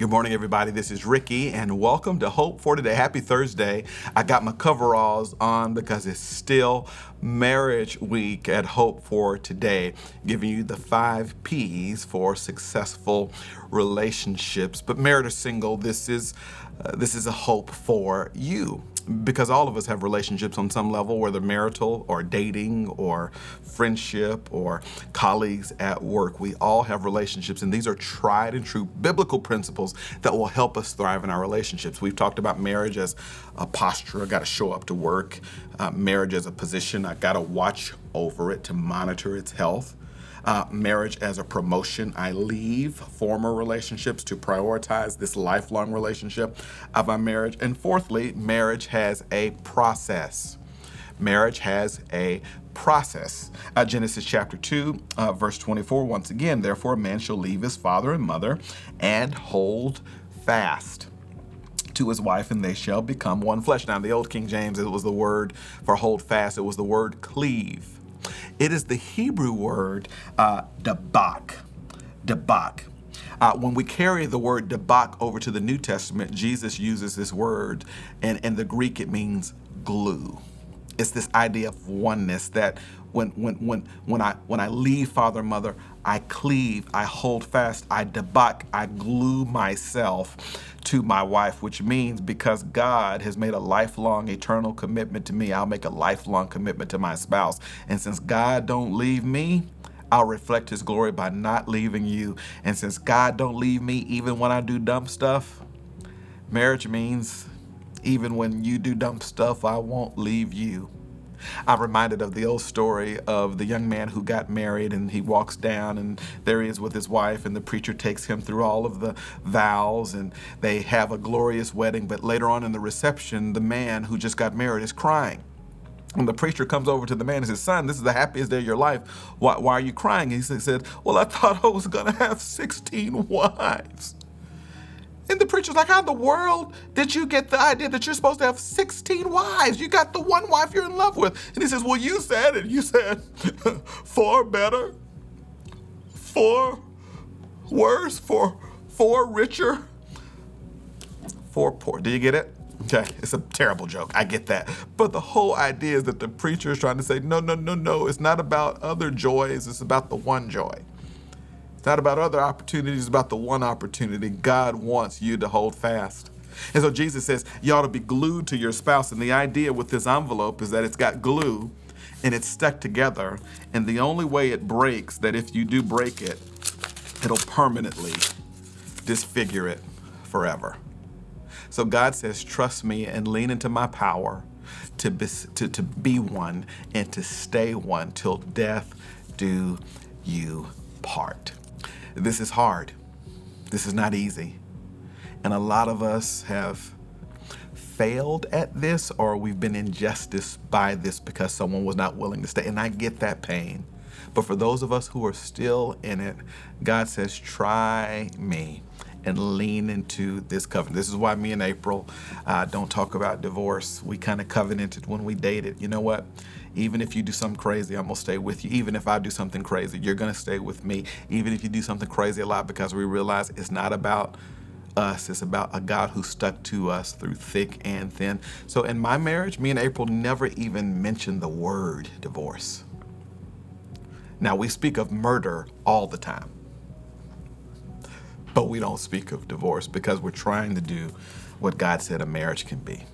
Good morning, everybody. This is Ricky, and welcome to Hope for Today. Happy Thursday. I got my coveralls on because it's still Marriage Week at Hope for Today, giving you the 5 P's for successful relationships. But married or single, this is a hope for you, because all of us have relationships on some level, whether marital or dating or friendship or colleagues at work. We all have relationships, and these are tried and true biblical principles that will help us thrive in our relationships. We've talked about marriage as a posture. I got to show up to work. Marriage as a position. I got to watch over it to monitor its health. Marriage as a promotion. I leave former relationships to prioritize this lifelong relationship of our marriage. And fourthly, marriage has a process. Marriage has a process. Genesis chapter 2, verse 24, once again, therefore a man shall leave his father and mother and hold fast to his wife, and they shall become one flesh. Now, in the old King James, it was the word for hold fast. It was the word cleave. It is the Hebrew word dabak. Dabak. When we carry the word dabak over to the New Testament, Jesus uses this word, and in the Greek it means glue. It's this idea of oneness, that when I leave father and mother, I cleave, I hold fast, I dabak, I glue myself to my wife, which means because God has made a lifelong, eternal commitment to me, I'll make a lifelong commitment to my spouse. And since God don't leave me, I'll reflect his glory by not leaving you. And since God don't leave me even when I do dumb stuff, marriage means even when you do dumb stuff, I won't leave you. I'm reminded of the old story of the young man who got married, and he walks down and there he is with his wife, and the preacher takes him through all of the vows, and they have a glorious wedding. But later on in the reception, the man who just got married is crying. And the preacher comes over to the man and says, son, this is the happiest day of your life. Why are you crying? He said, well, I thought I was going to have 16 wives. And the preacher's like, how in the world did you get the idea that you're supposed to have 16 wives? You got the one wife you're in love with. And he says, well, you said it. You said 4 better, 4 worse, 4 richer, 4 poor. Do you get it? Okay, it's a terrible joke. I get that. But the whole idea is that the preacher is trying to say, no. It's not about other joys. It's about the one joy. It's not about other opportunities, it's about the one opportunity. God wants you to hold fast. And so Jesus says you ought to be glued to your spouse. And the idea with this envelope is that it's got glue and it's stuck together. And the only way it breaks, that if you do break it, it'll permanently disfigure it forever. So God says, trust me and lean into my power to be one and to stay one till death do you part. This is hard. This is not easy. And a lot of us have failed at this, or we've been injustice by this because someone was not willing to stay. And I get that pain. But for those of us who are still in it, God says, try me and lean into this covenant. This is why me and April don't talk about divorce. We kind of covenanted when we dated. You know what? Even if you do something crazy, I'm going to stay with you. Even if I do something crazy, you're going to stay with me. Even if you do something crazy a lot, because we realize it's not about us. It's about a God who stuck to us through thick and thin. So in my marriage, me and April never even mentioned the word divorce. Now, we speak of murder all the time, but we don't speak of divorce because we're trying to do what God said a marriage can be.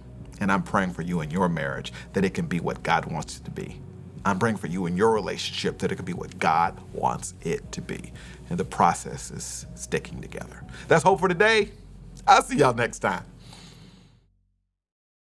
And I'm praying for you in your marriage that it can be what God wants it to be. I'm praying for you in your relationship that it can be what God wants it to be. And the process is sticking together. That's Hope for Today. I'll see y'all next time.